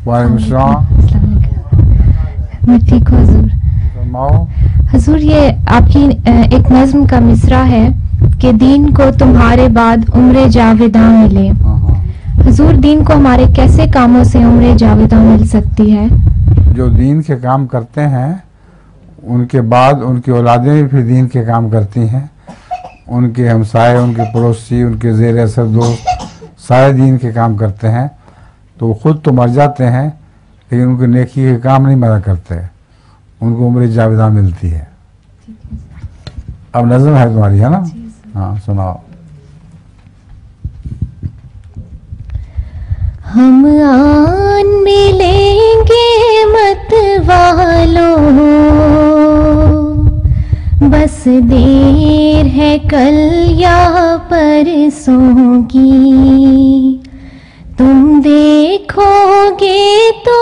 वालेकुम सलाम। मैं ठीक हूँ हुजूर। फरमाओ। हुजूर, ये आपकी एक नज्म का मिसरा है कि दीन को तुम्हारे बाद उम्र जावेदा मिले। हुजूर, दीन को हमारे कैसे कामों से उम्र जावेदा मिल सकती है? जो दीन के काम करते हैं उनके बाद उनकी औलादें भी फिर दीन के काम करती हैं। उनके हमसाए, उनके पड़ोसी, उनके ज़ेर असर दोस्त सारे दीन के काम करते हैं, तो वो खुद तो मर जाते हैं लेकिन उनके नेकी के काम नहीं मरा करते, उनको उम्र जावेदा मिलती है। अब नज़म है तुम्हारी, है ना? हाँ, सुनाओ। हम आन मिलेंगे मत वालों, बस देर है कल या परसों की। तुम देखोगे तो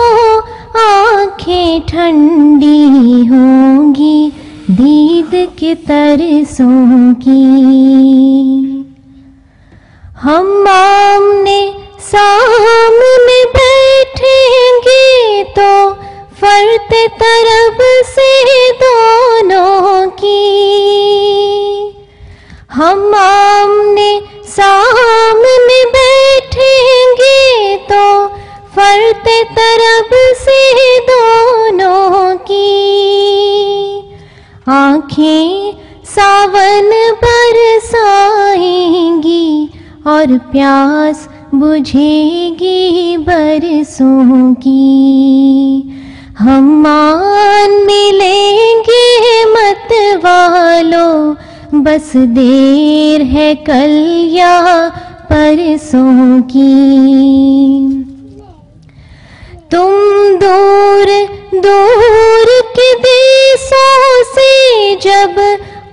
आंखें ठंडी होंगी दीद के तरसों की। हम आमने सामने बैठेंगे तो फरते तरफ से दोनों की। हम आमने सामने बैठेंगे तो फरते तरफ से दोनों की। आंखें सावन बरसाएंगी और प्यास बुझेगी बरसों की। हम मान मिलेंगे मत वालों, बस देर है कल या परसों की। तुम दूर दूर के देशों से जब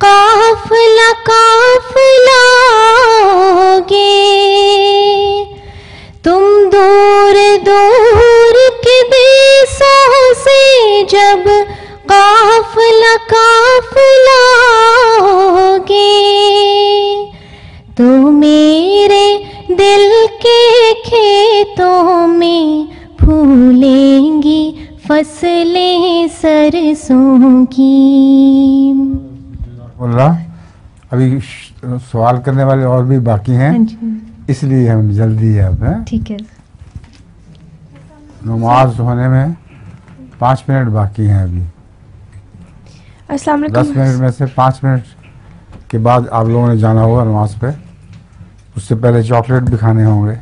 काफिला काफिला आओगे, तुम दूर दूर के देशों से जब काफिला काफिला आओगे, तो मेरे दिल के खेतों में फूलेंगी फसलें सरसों की। अभी सवाल करने वाले और भी बाकी हैं, इसलिए हम जल्दी है अब, है? ठीक है। नमाज होने में 5 मिनट बाकी हैं अभी। अस्सलाम वालेकुम। 10 मिनट में से 5 मिनट के बाद आप लोगों ने जाना होगा नमाज पे। उससे पहले चॉकलेट भी खाने होंगे।